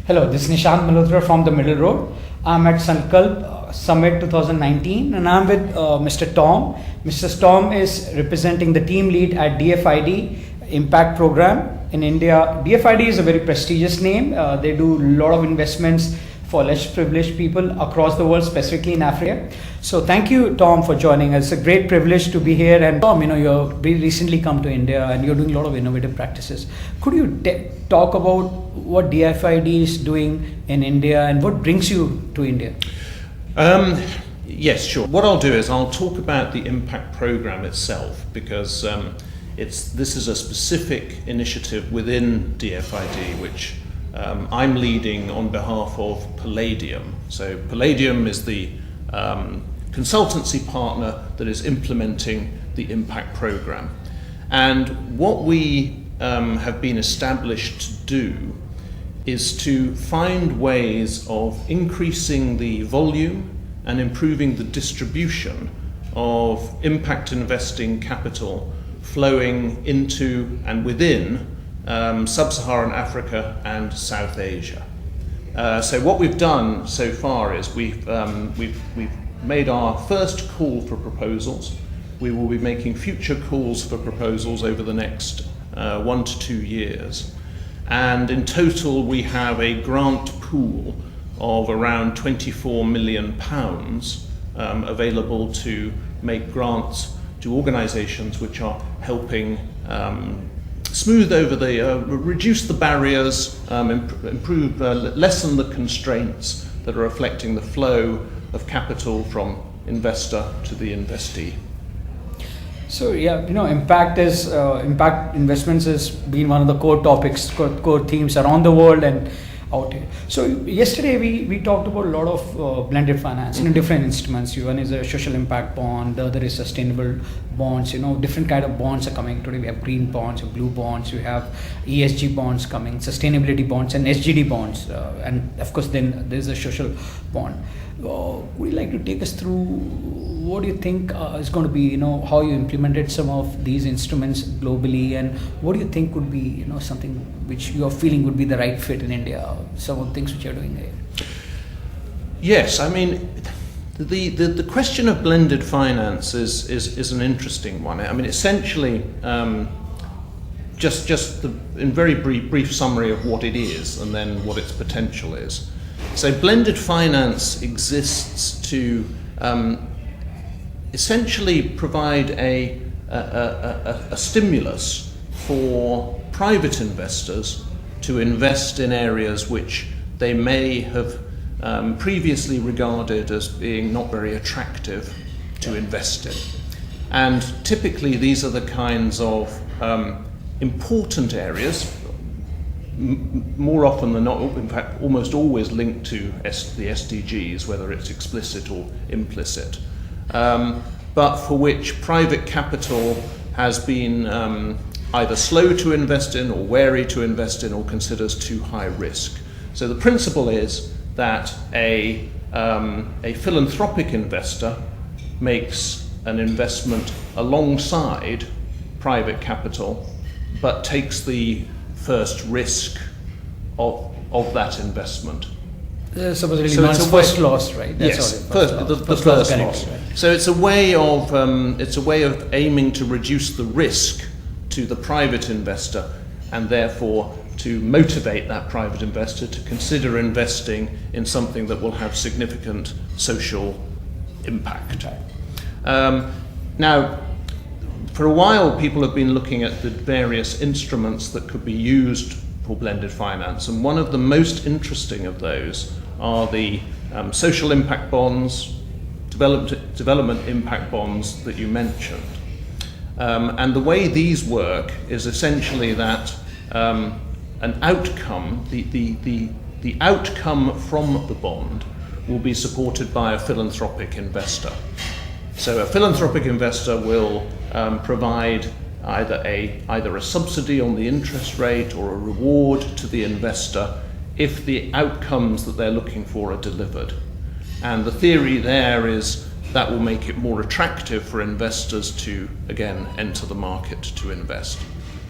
Hello, this is Nishant Malhotra from the Middle Road. I'm at Sankalp Summit 2019 and I'm with Mr. Tom. Mr. Tom is representing the team lead at DFID Impact Program in India. DFID is a very prestigious name. They do a lot of investments for less privileged people across the world, specifically in Africa. So thank you, Tom, for joining us. It's a great privilege to be here. And Tom, you've recently come to India and you're doing a lot of innovative practices. Could you talk about what DFID is doing in India and what brings you to India? Yes, sure. What I'll do is I'll talk about the impact program itself, because this is a specific initiative within DFID, which I'm leading on behalf of Palladium. So Palladium is the consultancy partner that is implementing the impact program. And what we have been established to do is to find ways of increasing the volume and improving the distribution of impact investing capital flowing into and within Sub-Saharan Africa and South Asia. So what we've done so far is we've made our first call for proposals. We will be making future calls for proposals over the next 1 to 2 years. And in total, we have a grant pool of around £24 million available to make grants to organisations which are helping smooth over reduce the barriers, improve, lessen the constraints that are affecting the flow of capital from investor to the investee. So impact investments has been one of the core topics, core themes around the world and out here. So yesterday we talked about a lot of blended finance in different instruments. One is a social impact bond, the other is sustainable bonds. Different kind of bonds are coming today. We have green bonds, blue bonds, we have ESG bonds coming, sustainability bonds and SGD bonds, and of course then there's a social bond. Would you like to take us through what do you think is going to be, how you implemented some of these instruments globally, and what do you think would be, something which you are feeling would be the right fit in India, some of the things which you're doing here? Yes, I mean, the question of blended finance is an interesting one. I mean, essentially, just in very brief summary of what it is and then what its potential is. So blended finance exists to essentially provide a stimulus for private investors to invest in areas which they may have previously regarded as being not very attractive to invest in. And typically these are the kinds of important areas, more often than not, in fact almost always linked to the SDGs, whether it's explicit or implicit, but for which private capital has been either slow to invest in or wary to invest in or considers too high risk. So the principle is that a philanthropic investor makes an investment alongside private capital, but takes the first risk of that investment. Supposedly first loss, right? That's yes, the first loss. Right. So it's a way of aiming to reduce the risk to the private investor, and therefore to motivate that private investor to consider investing in something that will have significant social impact. Now, for a while, people have been looking at the various instruments that could be used for blended finance, and one of the most interesting of those are the social impact bonds, development impact bonds that you mentioned. And the way these work is essentially that an outcome, the outcome from the bond will be supported by a philanthropic investor. So a philanthropic investor will provide either a subsidy on the interest rate or a reward to the investor if the outcomes that they're looking for are delivered. And the theory there is that will make it more attractive for investors to, again, enter the market to invest.